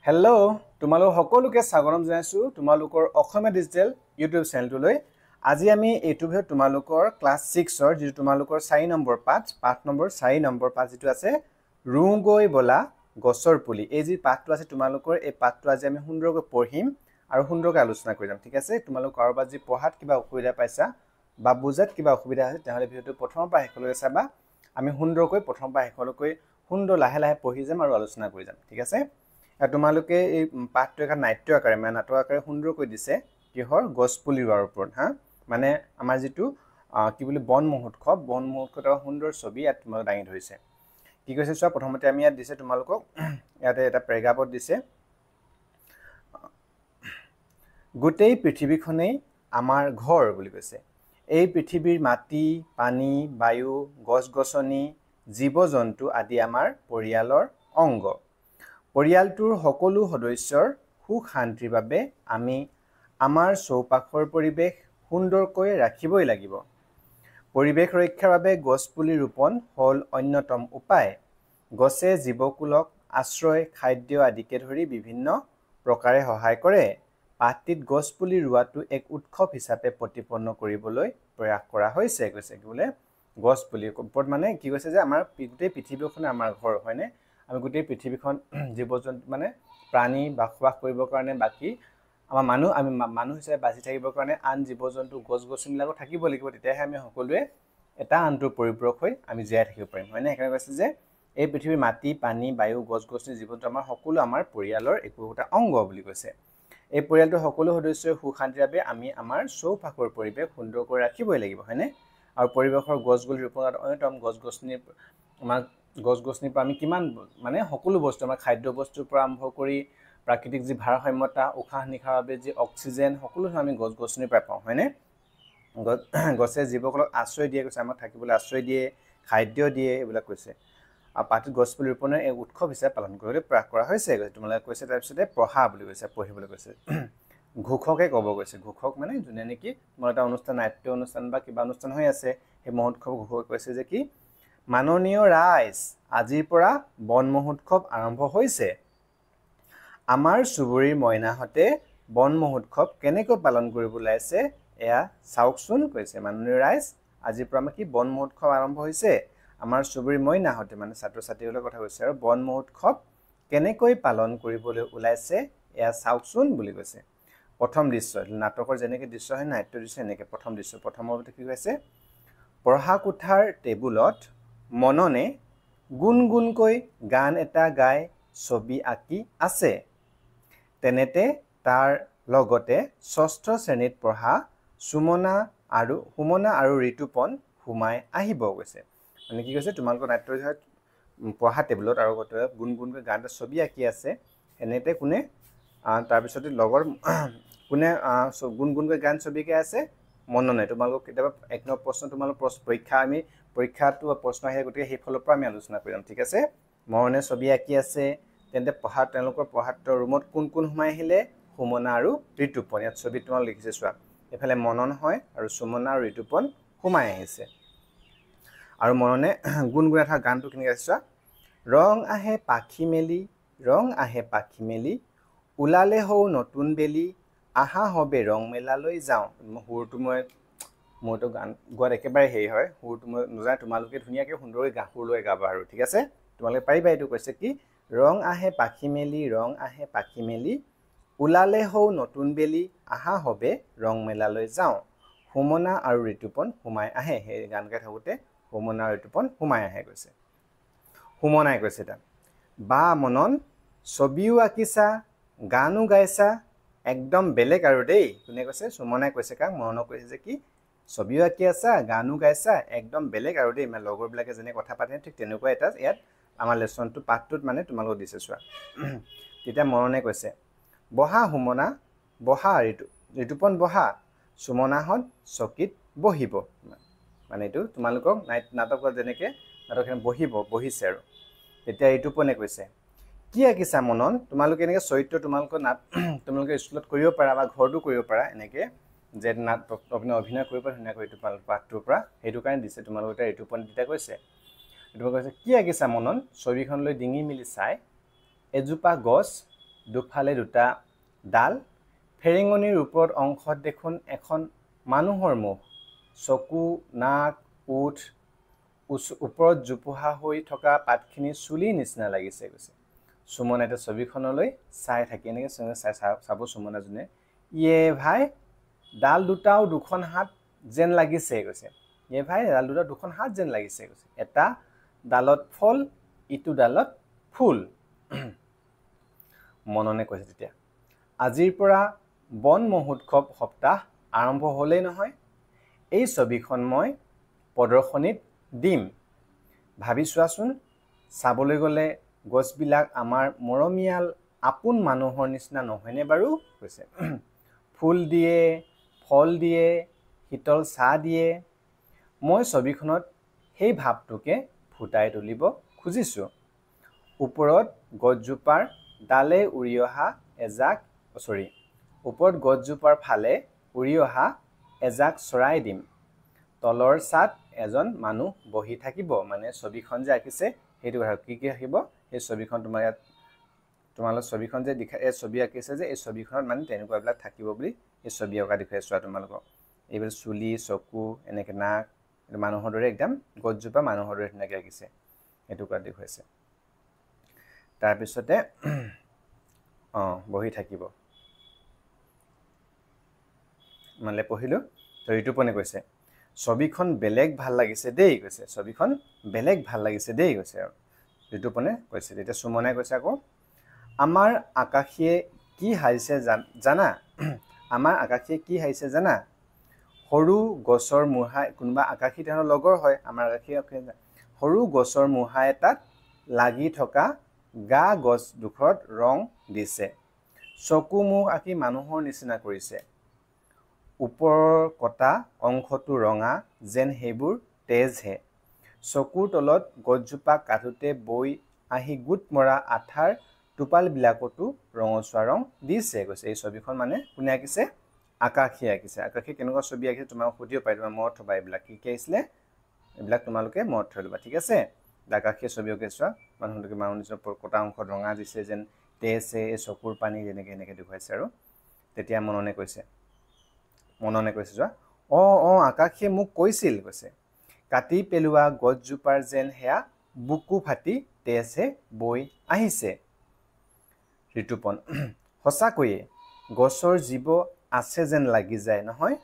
Hello' তোমালোক সকলোকে স্বাগতম জনাইছো তোমালোকৰ অসমীয়া ডিজিটেল ইউটিউব চেনেলটোলৈ। আজি আমি এইটো ভিডিঅ'ত তোমালোকৰ ক্লাছ 6ৰ যিটো তোমালোকৰ 4 নম্বৰ পাঠ নম্বৰ 4 নম্বৰ পাঠ যিটো আছে ৰুগৈ বলা গছৰ পুলি। এই যি পাঠটো আছে তোমালোকৰ এই পাঠটো আজি আমি সুন্দৰকৈ পঢ়িম আৰু সুন্দৰকৈ আলোচনা কৰিম। ঠিক আছে, তোমালোক কাৰোবাৰ যি পঢ়াত কিবা অসুবিধা পাইছা বা বুজাত কিবা অসুবিধা আছে তেতিয়াহ'লে ভিডিঅ'টো প্ৰথমৰ পৰা শেষলৈকে চাবা। আমি সুন্দৰকৈ প্ৰথমৰ পৰা শেষলৈকৈ সুন্দৰ লাহে লাহে পঢ়ি যাম আৰু আলোচনা কৰি যাম। ঠিক আছে, তোমালোকে এই পাঠটো এটা নাট্য আকাৰে মানে নাটক আকাৰে সুন্দৰকৈ দিছে কিহৰ গছপুলি ৰোৱাৰ ওপৰত। মানে আমাৰ যিটো কি বুলি বন মহোৎসৱ সুন্দৰ ছবি ইয়াত তোমালোকে দাঙি ধৰিছে। কি কৈছে চোৱা, প্ৰথমতে আমি ইয়াত দিছে তোমালোকক ইয়াতে এটা পেৰেগ্ৰাফত দিছে, গোটেই পৃথিৱীখনেই আমাৰ ঘৰ বুলি কৈছে। এই পৃথিৱীৰ মাটি, পানী, বায়ু, গছ গছনি, জীৱ জন্তু আদি আমাৰ পৰিয়ালৰ অংগ। পৰিয়ালটোৰ সকলো সদস্যৰ সুখ শান্তিৰ বাবে আমি আমাৰ চৌপাশৰ পৰিৱেশ সুন্দৰকৈ ৰাখিবই লাগিব। পৰিৱেশ ৰক্ষাৰ বাবে গছপুলি ৰোপণ হ'ল অন্যতম উপায়। গছে জীৱকুলক আশ্ৰয়, খাদ্য আদিকে ধৰি বিভিন্ন প্ৰকাৰে সহায় কৰে। পাঠটিত গছপুলি ৰোৱাটো এক উৎসৱ হিচাপে প্ৰতিপন্ন কৰিবলৈ প্ৰয়াস কৰা হৈছে। কৈছে কি বোলে গছপুলিৰ ওপৰত মানে কি কৈছে যে আমাৰ গোটেই পৃথিৱীখন আমাৰ ঘৰ হয়নে। আমি গোটেই পৃথিৱীখন জীৱ জন্তু মানে প্ৰাণী বসবাস কৰিবৰ কাৰণে বাকী আমাৰ মানুহ হিচাপে বাচি থাকিবৰ কাৰণে আন জীৱ জন্তু গছ গছনিবিলাকো থাকিব লাগিব। তেতিয়াহে আমি সকলোৱে এটা আনটোৰ পৰিপূৰক হৈ আমি জীয়াই থাকিব পাৰিম হয়নে। সেইকাৰণে কৈছে যে এই পৃথিৱীৰ মাটি, পানী, বায়ু, গছ গছনি, জীৱ জন্তু আমাৰ সকলো আমাৰ পৰিয়ালৰ একোটা অংগ বুলি কৈছে। এই পৰিয়ালটোৰ সকলো সদস্যৰ সুখ শান্তিৰ বাবে আমি আমাৰ চৌপাশৰ পৰিৱেশ সুন্দৰকৈ ৰাখিবই লাগিব হয়নে। আৰু পৰিৱেশৰ গছপুলি ৰোপণত অন্যতম গছ গছনিৰ পৰা আমি কিমান মানে সকলো বস্তু আমাৰ খাদ্য বস্তুৰ পৰা আৰম্ভ কৰি প্ৰাকৃতিক যি ভাৰসাম্যতা, উশাহ নিশাহৰ বাবে যি অক্সিজেন সকলো আমি গছ গছনিৰ পৰা পাওঁ হয়নে। গছে জীৱকুলক আশ্ৰয় দিয়ে কৈছে, আমাক থাকিবলৈ আশ্ৰয় দিয়ে, খাদ্য দিয়ে, এইবিলাক কৈছে। আৰু পাঠটোত গছপুলি ৰোপণৰ এক উৎসৱ হিচাপে পালন কৰিবলৈ প্ৰয়াস কৰা হৈছে। তোমালোকে কৈছে তাৰপিছতে পঢ়া বুলি কৈছে, পঢ়িবলৈ কৈছে। ঘোষকে ক'ব গৈছে, ঘোষক মানে যোনে নেকি তোমাৰ এটা অনুষ্ঠান নাট্য অনুষ্ঠান বা কিবা অনুষ্ঠান হৈ আছে সেই মহোৎসৱ ঘোষকে কৈছে যে কি মাননীয় ৰাইজ, আজিৰ পৰা বন মহোৎসৱ আৰম্ভ হৈছে। আমাৰ চুবুৰীৰ মইনাহঁতে বন মহোৎসৱ কেনেকৈ পালন কৰিবলৈ আছে এয়া চাওকচোন কৈছে। মাননীয় ৰাইজ, আজিৰ পৰা আমাৰ কি বন মহোৎসৱ আৰম্ভ হৈছে। আমাৰ চুবুৰীৰ মইনাহঁতে মানে ছাত্ৰ ছাত্ৰীসকলৰ কথা কৈছে আৰু বন মহোৎসৱ কেনেকৈ পালন কৰিবলৈ ওলাইছে এয়া চাওকচোন বুলি কৈছে। প্ৰথম দৃশ্য নাটকৰ যেনেকৈ দৃশ্য হয় নাট্য দৃশ্য এনেকৈ প্ৰথম দৃশ্য প্ৰথমতে কি কৈছে, পঢ়া কোঠাৰ টেবুলত মননে গুণগুণকৈ গান এটা গাই ছবি আঁকি আছে। তেনেতে তাৰ লগতে ষষ্ঠ শ্ৰেণীত পঢ়া সুমনা আৰু ঋতুপন সোমাই আহিব গৈছে। মানে কি কৈছে, তোমালোকৰ নাট্য পঢ়া টেবুলত আৰু গুণগুণকৈ গান এটা ছবি আঁকি আছে। এনেতে কোনে তাৰপিছতে লগৰ কোনে গুণগুণকৈ গান ছবিকে আছে মননে। তোমালোকক কেতিয়াবা এক নম্বৰ প্ৰশ্ন তোমালোক পৰীক্ষাটো প্ৰশ্ন আহে, গতিকে সেইফালৰ পৰা আমি আলোচনা কৰিম। ঠিক আছে, মননে ছবি আঁকি আছে। তেন্তে তেওঁলোকৰ পঢ়াৰ ৰুমত কোন কোন সোমাই আহিলে, সুমনা আৰু ঋতুপন। ইয়াত ছবিত তোমালোক লিখিছে চোৱা, এইফালে মনন হয় আৰু সুমনা আৰু ঋতুপন সোমাই আহিছে। আৰু মননে গুণগুণাই থকা গানটো কেনেকৈ আছে চোৱা, ৰং আহে পাখি মেলি, ৰং আহে পাখি মেলি, ওলালে হৌ নতুন বেলি, আহা হবে ৰং মেলালৈ যাওঁ। মোৰতো গান গোৱাত একেবাৰে হেৰি হয়, সুৰটো মই নাজানো, তোমালোকে ধুনীয়াকৈ সুন্দৰকৈ সুৰ লৈ গাবা আৰু। ঠিক আছে, তোমালোকে পাৰিবা। এইটো কৈছে কি ৰং আহে পাখি মেলি, ৰং আহে পাখি মেলি, ওলালে হৌ নতুন বেলি, আহা হবে ৰং মেলালৈ যাওঁ, সুমনা আৰু ঋতুপন সোমাই আহে। সেই গান গাই থাকোঁতে সুমনা আৰু ঋতুপন সোমাই আহে কৈছে। সুমনাই কৈছে তাত, বা মনন ছবিও আঁকিছা, গানো গাইছা, একদম বেলেগ আৰু দেই। কোনে কৈছে, সুমনাই কৈছে কাক, মননক কৈছে যে কি ছবিও আঁকি আছা, গানো গাইছা, একদম বেলেগ আৰু দেই। মানে লগৰবিলাকে যেনে কথা পাতে ঠিক তেনেকুৱা এটা ইয়াত আমাৰ লেচনটো পাঠটোত মানে তোমালোকক দিছে চোৱা। তেতিয়া মননে কৈছে, বহা সুমনা, বহা ঋতুপন বহা, সুমনাহঁত চকীত বহিব। মানে এইটো তোমালোকক নাটকত যেনেকৈ নাটকখিনি বহিছে আৰু। তেতিয়া ঋতুপনে কৈছে, কি আঁকিছা মনন, তোমালোকে এনেকৈ চৰিত্ৰ তোমালোকে স্কুলত কৰিব পাৰা বা ঘৰতো কৰিব পাৰা এনেকৈ যে অভিনয় কৰিব পাৰা ধুনীয়াকৈ এইটো পাঠটোৰ পৰা। সেইটো কাৰণে দিছে তোমালোকে। ঋতুপন তেতিয়া কৈছে কি আঁকিছা মনন, ছবিখনলৈ ডিঙি মেলি চাই, এজোপা গছ দুফালে দুটা ডাল ফেৰেঙনিৰ ওপৰত অংশত দেখোন এখন মানুহৰ মুখ চকু নাক ওঠ ওপৰত জোপোহা হৈ থকা পাতখিনি চুলিৰ নিচিনা লাগিছে কৈছে সুমনে ছবিখনলৈ চাই থাকি এনেকৈ চাব সুমনাজনে ইয়ে ভাই ডাল দুটাও দুখন হাত যেন লাগিছে কৈছে ইয়ে ভাই ডাল দুটা দুখন হাত যেন লাগিছে কৈছে এটা ডালত ফল ইটো ডালত ফুল মননে কৈছে তেতিয়া আজিৰ পৰা বন মহোৎসৱ সপ্তাহ আৰম্ভ হ'লেই নহয় এই ছবিখন মই প্ৰদৰ্শনীত দিম ভাবি চোৱাচোন চাবলৈ গ'লে গছবিলাক আমাৰ মৰমীয়াল আপোন মানুহৰ নিচিনা নহয়নে বাৰু কৈছে ফুল দিয়ে ফল দিয়ে শীতল চাহ দিয়ে মই ছবিখনত সেই ভাৱটোকে ফুটাই তুলিব খুজিছোঁ ওপৰত গছজোপাৰ ডালে উৰি অহা ওপৰত গছজোপাৰ ফালে উৰি অহা এজাক চৰাই দিম তলৰ ছাত এজন মানুহ বহি থাকিব মানে ছবিখন যে আঁকিছে সেইটো কথা কি ৰাখিব সেই ছবিখন তোমালোক ছবিখন যে এই ছবি আঁকিছে যে এই ছবিখনত মানে তেনেকুৱাবিলাক থাকিব বুলি এই ছবি অঁকা দেখুৱাই চোৱা তোমালোকক এইবোৰ চুলি চকু এনেকৈ নাক মানুহৰ দৰে একদম গছজোপা মানুহৰ দৰে তেনেকৈ আঁকিছে সেইটো কৰা দেখুৱাইছে তাৰপিছতে বহি থাকিব মানে পঢ়িলোঁ তো ঋতুপনে কৈছে ছবিখন বেলেগ ভাল লাগিছে দেই কৈছে ছবিখন বেলেগ ভাল লাগিছে দেই কৈছে আৰু ঋতুপনে কৈছে তেতিয়া সুমনে কৈছে আকৌ আমাৰ আকাশীয়ে কি হাৰিছে জানা আমাৰ আকাশীয়ে কি হাৰিছে জানা সৰু গছৰ মুঢ়া কোনোবা আকাশী তেওঁৰ লগৰ হয় আমাৰ আকাশী সৰু গছৰ মুঢ়া এটাত লাগি থকা গা গছ দুখৰত ৰং দিছে চকু মুখ আঁকি মানুহৰ নিচিনা কৰিছে ওপৰৰ কটা অংশটো ৰঙা যেন সেইবোৰ তেজহে চকুৰ তলত গছজোপা কাটোতে বৈ আহি গোট মৰা আঠাৰ টোপালবিলাকতো ৰঙচুৱা ৰং দিছে কৈছে এই ছবিখন মানে কোনে আঁকিছে আকাশীয়ে আঁকিছে আকাশীয়ে কেনেকুৱা ছবি আঁকিছে তোমাক সুধিব পাৰি তোমাৰ মনত থবা এইবিলাক কি কি আহিছিলে এইবিলাক তোমালোকে মনত থৈ ল'বা ঠিক আছে আকাশীয়ে ছবি আঁকি চোৱা মানুহ নিজৰ কটা অংশত ৰঙা দিছে যেন তেজে এই চকুৰ পানী যেনেকৈ এনেকৈ দেখুৱাইছে আৰু তেতিয়া মননে কৈছে যোৱা আকাশীয়ে মোক কৈছিল কৈছে কাটি পেলোৱা গছজোপাৰ যেন সেয়া বুকু ফাটি তেজহে বৈ আহিছে ঋতুপন সঁচাকৈয়ে গছৰ জীৱ আছে যেন লাগি যায় নহয়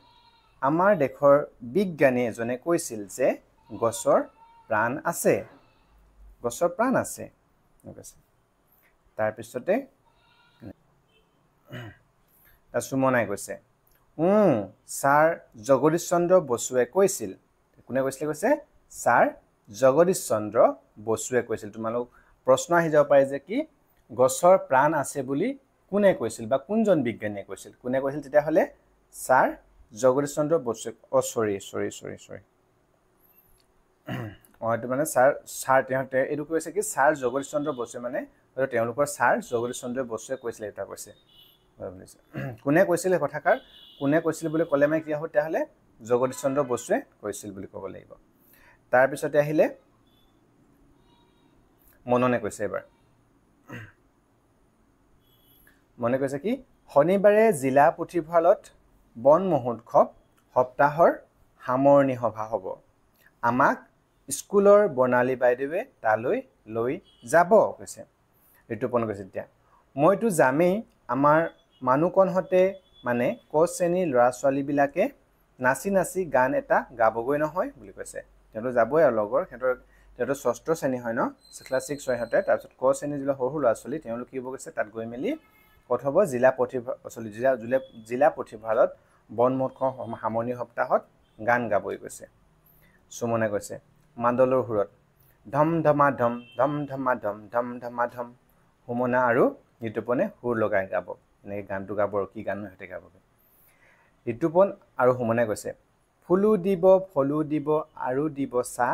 আমাৰ দেশৰ বিজ্ঞানী এজনে কৈছিল যে গছৰ প্ৰাণ আছে তাৰপিছতে সুমনাই কৈছে ছাৰ জগদীশ চন্দ্ৰ বসুৱে কৈছিল কোনে কৈছিলে কৈছে ছাৰ জগদীশ চন্দ্ৰ বসুৱে কৈছিল তোমালোক প্ৰশ্ন আহি যাব পাৰে যে কি গছৰ প্ৰাণ আছে বুলি কোনে কৈছিল বা কোনজন বিজ্ঞানীয়ে কৈছিল কোনে কৈছিল তেতিয়াহ'লে ছাৰ জগদীশ চন্দ্ৰ বসুৱে সৰি এইটো মানে ছাৰ তেওঁতে এইটো কৈছে কি ছাৰ জগদীশ চন্দ্ৰ বসুৱে মানে তেওঁলোকৰ ছাৰ জগদীশ চন্দ্ৰ বসুৱে কৈছিলে এটা কৈছে কোনে কৈছিল এই কথাষাৰ কোনে কৈছিল বুলি ক'লে মানে কি হ'ব তেতিয়াহ'লে জগদীশ চন্দ্ৰ বসুৱে কৈছিল বুলি ক'ব লাগিব তাৰপিছতে আহিলে মননে কৈছে এবাৰ মনে কৈছে কি শনিবাৰে জিলা পুথিভঁৰালত বন মহোৎসৱ সপ্তাহৰ সামৰণি সভা হ'ব আমাক স্কুলৰ বৰ্ণালী বাইদেৱে তালৈ লৈ যাব কৈছে ঋতুপন কৈছে তেতিয়া মইতো যামেই আমাৰ মানুহকণহঁতে মানে ক শ্ৰেণীৰ ল'ৰা ছোৱালীবিলাকে নাচি নাচি গান এটা গাবগৈ নহয় বুলি কৈছে তেওঁলোক যাবই আৰু লগৰ সিহঁতৰ ষষ্ঠ শ্ৰেণী হয় ন ক্লাছ 6 হয় সিহঁতে তাৰপিছত ক শ্ৰেণীৰ যিবিলাক সৰু ল'ৰা ছোৱালী তেওঁলোক কি হ'ব গৈছে তাত গৈ মেলি ক'ত হ'ব জিলা পুথিভঁৰালত বন মহোৎসৱ সামৰণি সপ্তাহত গান গাবই গৈছে সুমনে কৈছে মাদলৰ সুৰত ধম ধমা ধম ধম ধমা ধম ধম ধমা ধম সুমনা আৰু ঋতুপনে সুৰ লগাই গাব এনেকৈ গানটো গাব আৰু কি গান সিহঁতে গাবগৈ ঋতুপন আৰু সুমনে কৈছে ফুলো দিব ফলো দিব আৰু দিব চাহ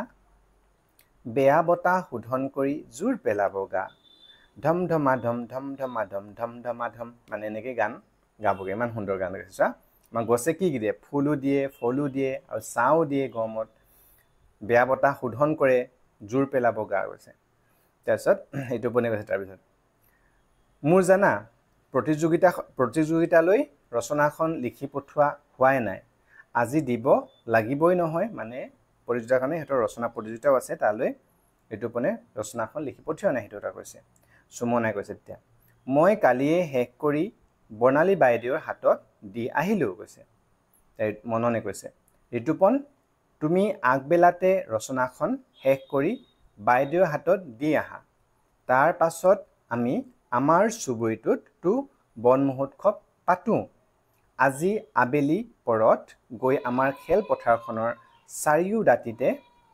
বেয়া বতাহ শোধন কৰি জোৰ পেলাব গা ধম ধমা ধম ধম ধমা ধম ধম ধমা ধম মানে এনেকৈ গান গাবগৈ ইমান সুন্দৰ গান গাইছে চোৱা আমাৰ গছে কি দিয়ে ফুলো দিয়ে ফলো দিয়ে আৰু চাহও দিয়ে গৰমত বেয়া বতাহ শোধন কৰে জোৰ পেলাব গা গৈছে তাৰপিছত ঋতুপনে কৈছে তাৰপিছত মোৰ জানা প্ৰতিযোগিতালৈ ৰচনাখন লিখি পঠোৱা হোৱাই নাই আজি দিব লাগিবই নহয় মানে প্ৰতিযোগিতাৰ কাৰণে হেতৰ ৰচনা প্ৰতিযোগিতাও আছে তালৈ ঋতুপৰ্ণে ৰচনাখন লিখি পঠিওৱা নাই হেতু এটা কৈছে সুমনাই কৈছে তেতিয়া মই কালিয়ে শেষ কৰি বৰ্ণালী বাইদেউৰ হাতত দি আহিলো কৈছে মননে কৈছে ঋতুপৰ্ণ তুমি আগবেলাতে ৰচনাখন শেষ কৰি বাইদেউৰ হাতত দি আহা তাৰ পাছত আমি আমাৰ চুবুৰীটোত বন মহোৎসৱ পাতো আজি আবেলি পৰত গৈ আমাৰ খেল পথাৰখনৰ চাৰিও দাঁতিতে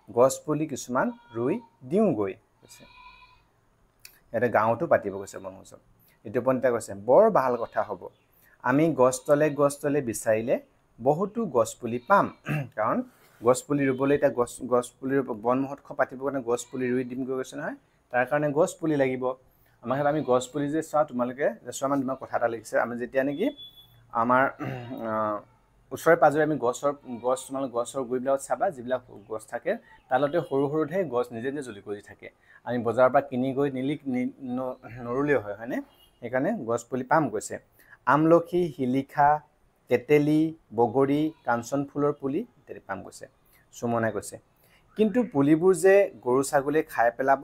গছপুলি কিছুমান ৰুই দিওঁগৈ কৈছে এটা গাঁৱতো পাতিব কৈছে বন মহোৎসৱ ঋতুপৰ্ণে কৈছে বৰ ভাল কথা হ'ব আমি গছ তলে বিচাৰিলে বহুতো গছপুলি পাম কাৰণ গছপুলি ৰুবলৈ এটা গছপুলি বন মহোৎসৱ পাতিবৰ কাৰণে গছপুলি ৰুই দিম গৈছে নহয় তাৰ কাৰণে গছপুলি লাগিব আমাৰ আমি গছপুলি যে চাওঁ তোমালোকে চোৱা মানে তোমাক কথা এটা লিখিছে আমি যেতিয়া নেকি আমাৰ ওচৰে পাজৰে আমি তোমালোক গছৰ গুৰিবিলাকত চাবা যিবিলাক গছ থাকে তালতে সৰু সৰুহে গছ নিজে জ্বলি কৰি থাকে আমি বজাৰৰ পৰা কিনি গৈ নৰুলেও হয়নে সেইকাৰণে গছপুলি পাম কৈছে আমলখি শিলিখা তেতেলী বগৰী কাঞ্চন ফুলৰ পুলি ইত্যাদি পাম কৈছে সুমনাই কৈছে কিন্তু পুলিবোৰ যে গৰু ছাগলীয়ে খাই পেলাব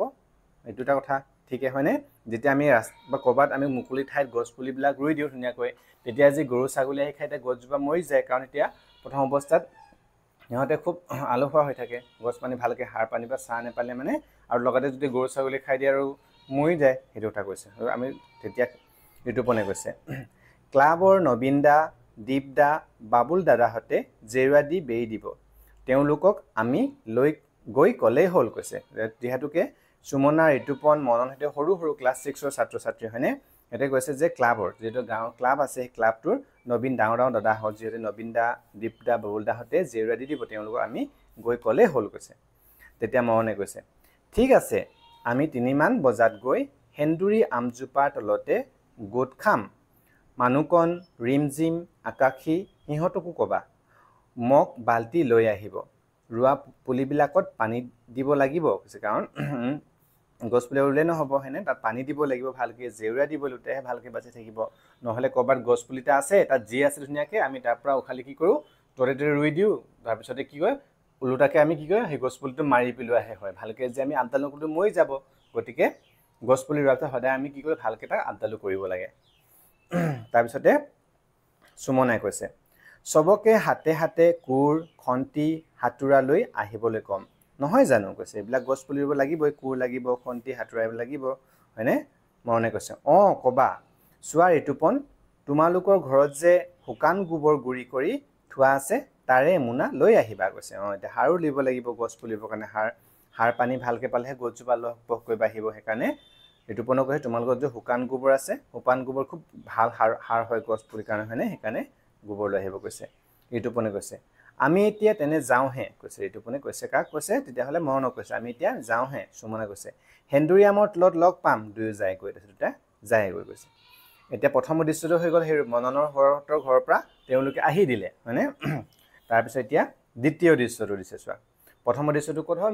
এইটো এটা কথা ঠিকে হয়নে যেতিয়া আমি বা ক'বাত আমি মুকলি ঠাইত গছ পুলিবিলাক ৰুই দিওঁ ধুনীয়াকৈ তেতিয়া যে গৰু ছাগলী আহি খাইতে গছজোপা মৰি যায় কাৰণ এতিয়া প্ৰথম অৱস্থাত সিহঁতে খুব আলসুৱা হৈ থাকে গছ পানী ভালকৈ সাৰ পানী বা চাহ নেপালে মানে আৰু লগতে যদি গৰু ছাগলী খাই দিয়ে আৰু মৰি যায় সেইটো কথা কৈছে আৰু আমি তেতিয়া ঋতুপৰ্ণে কৈছে ক্লাবৰ নবীন দা দীপ দা বাবুল দাদাহঁতে জেৰুৱা দি বেৰি দিব তেওঁলোকক আমি লৈ গৈ ক'লেই হ'ল কৈছে যিহেতুকে সুমনা ঋতুপৰ্ণ মননহঁতে সৰু সৰু ক্লাছ 6ৰ ছাত্ৰ ছাত্ৰী হয়নে এতে কৈছে যে ক্লাবৰ যেটো গাঁৱৰ ক্লাব আছে সেই ক্লাবটোৰ নবীন ডাঙৰ দাদাহঁত যিহেতু নবীন দা দীপ দা বাবুল দাহঁতে জেৰুৱা দি দিব তেওঁলোকক আমি গৈ ক'লেই হ'ল কৈছে তেতিয়া মননে কৈছে ঠিক আছে আমি 3মান বজাত গৈ হেন্দুৰী আমজোপাৰ তলতে গোট খাম মানুকন ৰিমজিম আকাশী সিহঁতকো ক'বা মোক বাল্টি লৈ আহিব ৰুৱা পুলিবিলাকত পানী দিব লাগিব কৈছে কাৰণ গছপুলি ৰুলে নহ'ব হেনে তাত পানী দিব লাগিব ভালকৈ জেউৰা দিব লুতেহে ভালকৈ বাচি থাকিব নহ'লে ক'ৰবাত গছপুলিটা আছে তাত যি আছে ধুনীয়াকৈ আমি তাৰ পৰা উখালি কি কৰোঁ তৰে ৰুই দিওঁ তাৰপিছতে কি কয় ওলোটাকে আমি কি কয় সেই গছপুলিটো মাৰি পেলোৱাহে হয় ভালকৈ যে আমি আপডাল নকৰিলে মৰি যাব গতিকে গছপুলি ৰুৱাতে সদায় আমি কি কৰোঁ ভালকৈ তাক আপডালো কৰিব লাগে তাৰপিছতে সুমনাই কৈছে সবকে হাতে হাতে কোৰ খন্তি হাতুৰা লৈ আহিবলৈ কম নহয় জানো কৈছে এইবিলাক গছ পুলি ৰুব লাগিবই কোৰ লাগিব খন্তি হাতুৰা লাগিব হয়নে মৰণে কৈছে কবা চোৱা ঋতুপৰ্ণ তোমালোকৰ ঘৰত যে শুকান গোবৰ গুৰি কৰি থোৱা আছে তাৰে মুনা লৈ আহিবা কৈছে এতিয়া সাৰো লিব লাগিব গছ পুলিবৰ কাৰণে সাৰ পানী ভালকৈ পালেহে গছজোপা লহপহকৈ বাঢ়িব সেইকাৰণে ঋতুপৰ্ণ কৈছে তোমালোকৰ যে শুকান গোবৰ আছে শুকান গোবৰ খুব ভাল সাৰ হয় গছ পুলিৰ কাৰণে হয়নে সেইকাৰণে গোবৰ লৈ আহিব কৈছে ঋতুপৰ্ণে কৈছে আমি এতিয়া তেনে যাওঁহে কৈছে ঋতুপৰ্ণে কৈছে কাক কৈছে তেতিয়াহ'লে মৰণক কৈছে আমি এতিয়া যাওঁহে সুমনে কৈছে হেন্দুৰীয়ামৰ তলত লগ পাম দুয়ো যায় গৈ দুটা যায় গৈ কৈছে এতিয়া প্ৰথম দৃশ্যটো হৈ গ'ল সেই মননৰ ঘৰৰ পৰা তেওঁলোকে আহি দিলে হয়নে তাৰপিছত এতিয়া দ্বিতীয় দৃশ্যটো দিছে চোৱা প্ৰথম দৃশ্যটো ক'ত হ'ল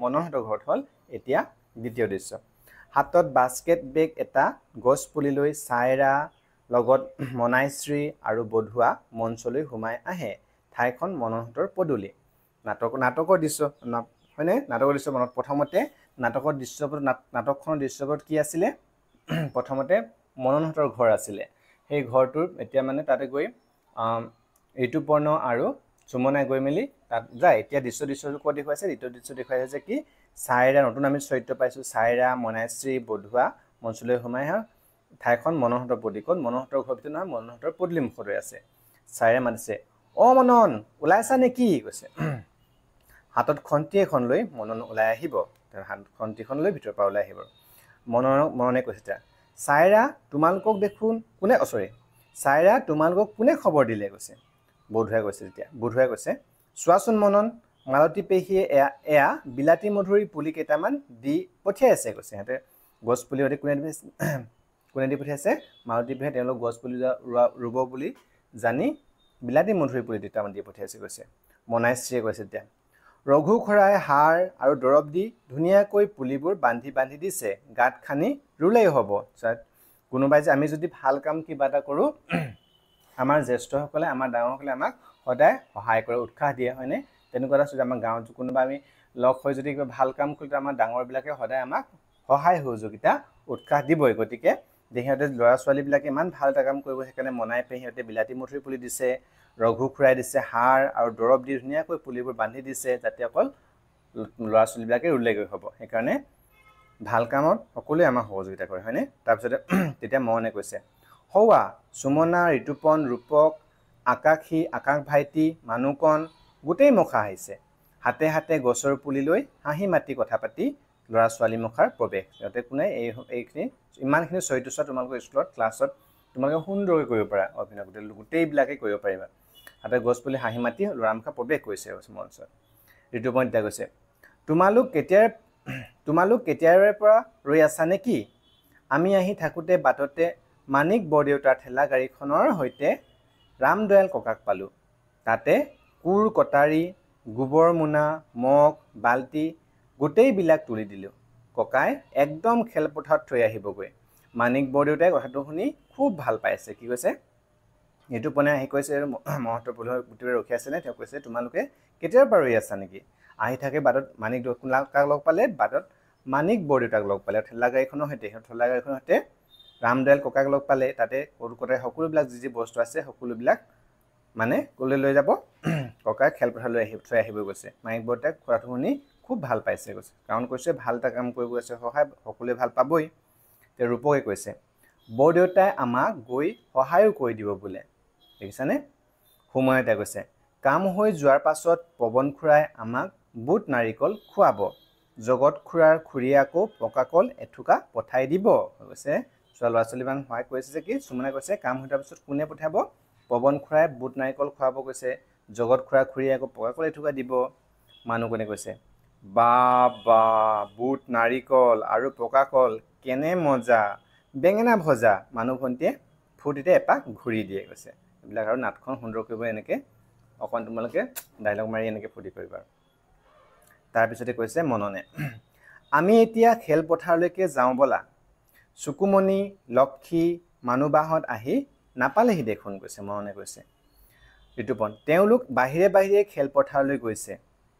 মননহঁতৰ ঘৰত হ'ল এতিয়া দ্বিতীয় দৃশ্য হাতত বাস্কেট বেগ এটা গছ পুলি লৈ চাইৰা লগত মনাইশ্ৰী আৰু বধুৱা মঞ্চলৈ সোমাই আহে ঠাইখন মননহঁতৰ পদূলি নাটকৰ দৃশ্য হয়নে নাটকৰ দৃশ্য মনত প্ৰথমতে নাটকৰ দৃশ্যপট নাটকখনৰ দৃশ্যপট কি আছিলে প্ৰথমতে মননহঁতৰ ঘৰ আছিলে সেই ঘৰটোৰ এতিয়া মানে তাতে গৈ ঋতুপৰ্ণ আৰু সুমনাই গৈ মেলি তাত যায় এতিয়া দৃশ্যটো ক'ত দেখুৱাইছে দ্বিতীয় দৃশ্য দেখুৱাইছে যে কি চাইৰা নতুন আমি চৰিত্ৰ পাইছোঁ চাইৰা মনাইশ্ৰী বধুৱা মঞ্চলৈ সোমাই আহে ঠাইখন মননহঁতৰ পদূলি ক'ত মননহঁতৰ ঘৰ ভিতৰত নহয় মননহঁতৰ পদূলি মুখতে আছে চাইৰা মাতিছে মনন ওলাইছা নেকি কৈছে হাতত খন্তি এখন লৈ মনন ওলাই আহিব খন্তিখন লৈ ভিতৰৰ পৰা ওলাই আহিব মননে কৈছে এতিয়া চাইৰা তোমালোকক দেখোন চাইৰা তোমালোকক কোনে খবৰ দিলে কৈছে বধুৱাই কৈছে তেতিয়া বধুৱাই কৈছে চোৱাচোন মনন মালতী পেহীয়ে এয়া বিলাতী মধুৰী পুলি কেইটামান দি পঠিয়াইছে কৈছে সিহঁতে গছ পুলি কোনে দি পঠিয়াইছে মালতী পেহীয়ে তেওঁলোক গছ পুলি ৰুব বুলি জানি বিলাতী মধুৰী পুলি দুটামান দি পঠিয়াইছে কৈছে মনাইশ্ৰীয়ে কৈছে এতিয়া ৰঘু খৰাই সাৰ আৰু দৰৱ দি ধুনীয়াকৈ পুলিবোৰ বান্ধি দিছে গাঁত খানি ৰুলেই হ'ব কোনোবাই যে আমি যদি ভাল কাম কিবা এটা কৰোঁ আমাৰ জ্যেষ্ঠসকলে আমাৰ ডাঙৰসকলে আমাক সদায় সহায় কৰে উৎসাহ দিয়ে হয়নে তেনেকুৱা এটা যদি আমাৰ গাঁৱত কোনোবা আমি লগ হৈ যদি কিবা ভাল কাম কৰিলে আমাৰ ডাঙৰবিলাকে সদায় আমাক সহায় সহযোগিতা উৎসাহ দিবই গতিকে সিহঁতে ল'ৰা ছোৱালীবিলাকে ইমান ভাল এটা কাম কৰিব সেইকাৰণে মনাই পেলাই সিহঁতে বিলাতী মধুৰি পুলি দিছে ৰঘু খুৰাই দিছে সাৰ আৰু দৰৱ দি ধুনীয়াকৈ পুলিবোৰ বান্ধি দিছে যাতে অকল ল'ৰা ছোৱালীবিলাকে উল্লেখ হ'ব সেইকাৰণে ভাল কামত সকলোৱে আমাক সহযোগিতা কৰে হয়নে তাৰপিছতে তেতিয়া মনে কৈছে হৌৱা সুমনা ঋতুপন ৰূপক আকাশী আকাশ ভাইটি মানুকন গোটেই মুখা আহিছে হাতে হাতে গছৰ পুলি লৈ হাঁহি মাতি কথা পাতি ল'ৰা ছোৱালী মুখাৰ প্ৰৱেশ সিহঁতে কোনে এইখিনি ইমানখিনি চৰিত্ৰ তোমালোকৰ স্কুলত ক্লাছত তোমালোকে সুন্দৰকৈ কৰিব পাৰা অভিনয় গোটেইবিলাকে কৰিব পাৰিবা হাতে গছ পুলি হাঁহি মাতি ল'ৰা মুখা প্ৰৱেশ কৰিছে মঞ্চত ঋতুপন এতিয়া কৈছে তোমালোক কেতিয়াৰে পৰা ৰৈ আছা নেকি আমি আহি থাকোঁতে বাটতে মানিক বৰদেউতাৰ ঠেলা গাড়ীখনৰ সৈতে ৰামদয়াল ককাক পালোঁ তাতে কোৰ কটাৰী গোবৰ মোনা মগ বাল্টি গোটেইবিলাক তুলি দিলোঁ ককাই একদম খেলপথাৰত থৈ আহিবগৈ মানিক বৰদেউতাই কথাটো শুনি খুব ভাল পাইছে কি কৈছে ঋতুপনে আহি কৈছে মহত্ব গোটেই ৰখি আছেনে তেওঁ কৈছে তোমালোকে কেতিয়াৰ পৰা ৰৈ আছা নেকি আহি থাকে বাটত মানিক কাক লগ পালে বাটত মানিক বৰদেউতাক লগ পালে ঠেলা গাড়ীখনৰ সৈতে ৰামদয়াল ককাক লগ পালে তাতে কটাই সকলোবিলাক যি বস্তু আছে সকলোবিলাক মানে ক'লৈ লৈ যাব ককাই খেলপথাৰলৈ থৈ আহিব গৈছে মানিক বৰদেউতাক কথাটো শুনি খুব ভাল পাইছে কৈছে কাৰণ কৈছে ভাল এটা কাম কৰিব গৈছে সহায় সকলোৱে ভাল পাবই তেওঁ ৰূপকে কৈছে বৰদেউতাই আমাক গৈ সহায়ো কৰি দিব বোলে দেখিছানে সময়তে কৈছে কাম হৈ যোৱাৰ পাছত পৱন খুৰাই আমাক বুট নাৰিকল খুৱাব জগত খুৰাৰ খুৰীয়াকো পকা কল এথুকা পঠাই দিব কৈছে ল'ৰা ছোৱালীমান সহায় কৰিছে যে কি সুমনে কৈছে কাম হৈ যোৱাৰ পাছত কোনে পঠাব পৱন খুৰাই বুট নাৰিকল খুৱাব কৈছে জগত খুৰাৰ খুৰীয়াকো পকা কল এথুকা দিব মানুহজনে কৈছে বা বুট নাৰিকল আৰু পকা কল কেনে মজা বেঙেনা ভজা মানুহ ভণ্টিয়ে ফূৰ্তিতে এপাক ঘূৰি দিয়ে কৈছে এইবিলাক আৰু নাটখন সুন্দৰ কৰিব এনেকৈ অকণ তোমালোকে ডাইলগ মাৰি এনেকৈ ফূৰ্তি কৰিবা তাৰপিছতে কৈছে মননে আমি এতিয়া খেলপথাৰলৈকে যাওঁ ব'লা চুকুমণি লক্ষী মানুহবাহঁত আহি নাপালেহি দেখোন কৈছে মননে কৈছে ঋতুপন তেওঁলোক বাহিৰে খেলপথাৰলৈ গৈছে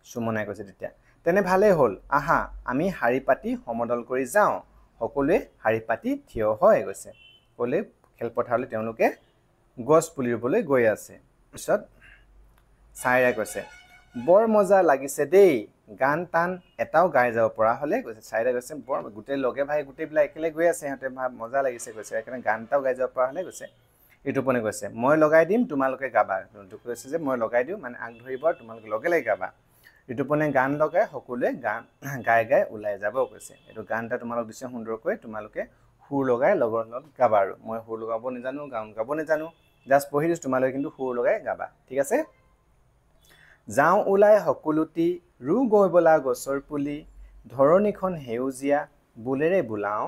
সুমনে কৈছে তেতিয়া তেনে ভালেই হ'ল আহা আমি শাৰী পাতি সমদল কৰি যাওঁ সকলোৱে শাৰী পাতি থিয় হৈ গৈছে ক'লে খেলপথাৰলৈ তেওঁলোকে গছ পুলি ৰুবলৈ গৈ আছে পিছত চাইৰাই কৈছে বৰ মজা লাগিছে দেই গান টান এটাও গাই যাব পৰা হ'লে কৈছে চাইৰাই কৈছে বৰ গোটেই লগে ভাই গোটেইবিলাক একেলগে গৈ আছে সিহঁতে মজা লাগিছে কৈছে সেইকাৰণে গান এটাও গাই যাব পৰা হ'লে কৈছে ঋতুপনে কৈছে মই লগাই দিম তোমালোকে গাবা কৈছে যে মই লগাই দিওঁ মানে আগ ধৰিব তোমালোকে লগে গাবা ঋতুপনে গান লগাই সকলোৱে গান গাই ওলাই যাব কৈছে এইটো গান এটা তোমালোক দিছে সুন্দৰকৈ তোমালোকে সুৰ লগাই লগৰ লগত গাবা আৰু মই সুৰ লগাব নাজানো গান গাব নাজানো জাষ্ট পঢ়ি দিছোঁ তোমালোকে কিন্তু সুৰ লগাই গাবা ঠিক আছে যাওঁ ওলাই সকলোটি ৰু গৈ বলা গছৰ পুলি ধৰণীখন সেউজীয়া বুলেৰে বোলাওঁ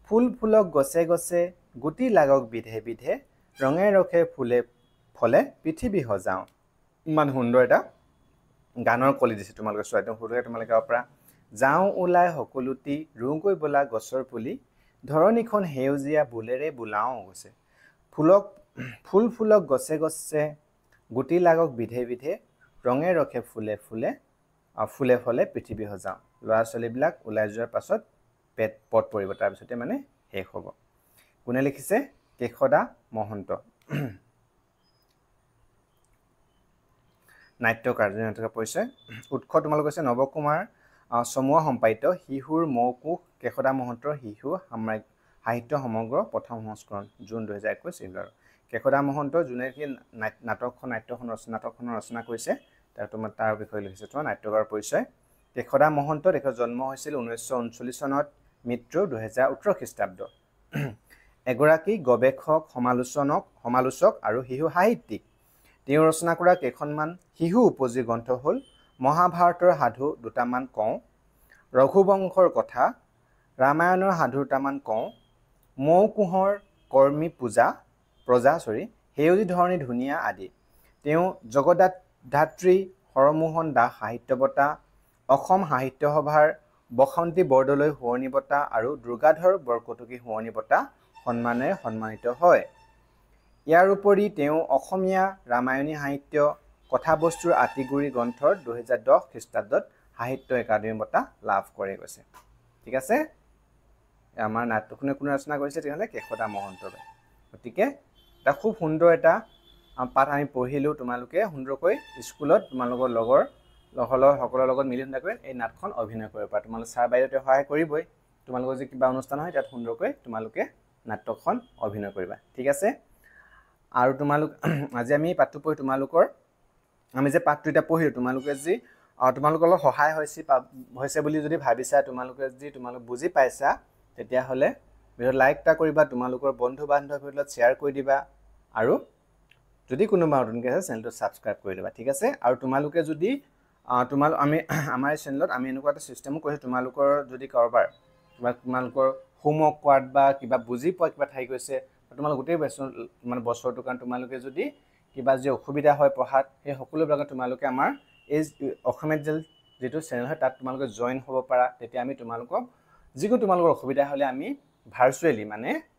ফুল ফুলক গছে গছে গুটি লাগক বিধে বিধে ৰঙে ৰখে ফুলে ফলে পৃথিৱী সজাওঁ ইমান সুন্দৰ এটা গানৰ কলি দিছে তোমালোকে চোৱা একদম সুৰকে তোমালোকে গাব পৰা যাওঁ ওলাই সকলোটি ৰু গৈ বলা গছৰ পুলি ধৰণীখন সেউজীয়া বুলেৰে বোলাওঁ গৈছে ফুল ফুলক গছে গছে গুটি লাগক বিধে বিধে ৰঙে ৰখে ফুলে ফলে পৃথিৱী সজাওঁ ল'ৰা ছোৱালীবিলাক ওলাই যোৱাৰ পাছত পদ পৰিব তাৰপিছতে মানে শেষ হ'ব কোনে লিখিছে কেশদা মহন্ত নাট্যকাৰ পৰিচয় উৎস তোমালোক কৈছে নৱকুমাৰ চমুৱা সম্পাদিত শিশুৰ মৌকুশ কেশদা মহন্তৰ শিশু সাহিত্য সমগ্ৰ প্ৰথম সংস্কৰণ জুন 2021 এইবাৰ কেশদা মহন্ত যোনে কি নাটকখনৰ ৰচনা কৰিছে তাৰ বিষয়ে লিখিছে তোমাৰ নাট্যকাৰ পৰিচয় কেশদা মহন্ত তেখেতৰ জন্ম হৈছিল 1939 চনত মৃত্যু 2018 খ্ৰীষ্টাব্দ এগৰাকী গৱেষক সমালোচক আৰু শিশু সাহিত্যিক তেওঁ ৰচনা কৰা কেইখনমান শিশু উপযোগী গ্ৰন্থ হ'ল মহাভাৰতৰ সাধু দুটামান কওঁ ৰঘুবংশৰ কথা ৰামায়ণৰ সাধু দুটামান কওঁ মৌকুহৰ কৰ্মী প্ৰজা সেউজী ধৰণী ধুনীয়া আদি তেওঁ জগদ্ধাত্ৰী হৰমোহন দাস সাহিত্য বঁটা অসম সাহিত্য সভাৰ বসন্তী বৰদলৈ সোঁৱৰণী বঁটা আৰু দুৰ্গাধৰ বৰকটকী সোঁৱৰণী বঁটা সন্মানেৰে সন্মানিত হয়। ইয়াৰ উপৰি তেওঁ অসমীয়া ৰামায়ণী সাহিত্য কথাবস্তুৰ আঁতিগুৰি গ্ৰন্থৰ 2010 খ্ৰীষ্টাব্দত সাহিত্য একাডেমী বঁটা লাভ কৰে গৈছে। ঠিক আছে, আমাৰ নাটকখনে কোনে ৰচনা কৰিছে তেতিয়াহ'লে কেশৱদাস মহন্তই। গতিকে এটা খুব সুন্দৰ এটা পাঠ আমি পঢ়িলোঁ। তোমালোকে সুন্দৰকৈ স্কুলত তোমালোকৰ সকলৰ লগত মিলি সুন্দৰকৈ এই নাটখন অভিনয় কৰিব পাৰা। তোমালোকে ছাৰ বাইদেউতে সহায় কৰিবই। তোমালোকৰ যে কিবা অনুষ্ঠান হয় তাত সুন্দৰকৈ তোমালোকে নাটকখন অভিনয় কৰিবা। ঠিক আছে, আৰু আজি আমি পাঠটো পঢ়ি আমি যে পাঠটো এতিয়া পঢ়িলোঁ, তোমালোকে যি তোমালোকৰ অলপ সহায় হৈছে বুলি যদি ভাবিছা, তোমালোকে বুজি পাইছা, তেতিয়াহ'লে ভিডিঅ'ত লাইক এটা কৰিবা, তোমালোকৰ বন্ধু বান্ধৱীৰ লগত শ্বেয়াৰ কৰি দিবা, আৰু যদি কোনোবা নতুনকৈ আছে চেনেলটো ছাবস্ক্ৰাইব কৰি দিবা। ঠিক আছে, আৰু তোমালোকে যদি আমাৰ এই চেনেলত আমি এনেকুৱা এটা ছিষ্টেমো কৰিছোঁ, তোমালোকৰ যদি কাৰোবাৰ তোমালোকৰ হোমৱৰ্ক কৰাত বা কিবা বুজি পোৱা কিবা থাকি গৈছে, তোমালোকৰ গোটেই বছৰটোৰ কাৰণে তোমালোকে যদি কিবা যে অসুবিধা হয় পঢ়াত, সেই সকলোবিলাকত তোমালোকে আমাৰ এই অসমীয়া যিটো চেনেল হয় তাত তোমালোকে জইন হ'ব পাৰা। তেতিয়া আমি তোমালোকক যিকোনো তোমালোকৰ অসুবিধা হ'লে আমি ভাৰ্চুৱেলি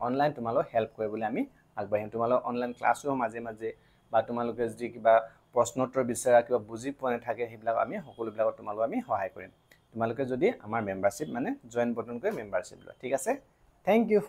অনলাইন তোমালোকক হেল্প কৰিবলৈ আমি আগবাঢ়িম। তোমালোকৰ অনলাইন ক্লাছো মাজে মাজে, বা তোমালোকে যদি কিবা প্ৰশ্নোত্তৰ বিচাৰা, কিবা বুজি পোৱা নাথাকে, সেইবিলাক আমি সকলোবিলাকত তোমালোকক আমি সহায় কৰিম। তোমালোকে যদি আমাৰ মেম্বাৰশ্বিপ জইন বটন কৰি মেম্বাৰশ্বিপ লোৱা। ঠিক আছে, থেংক ইউ।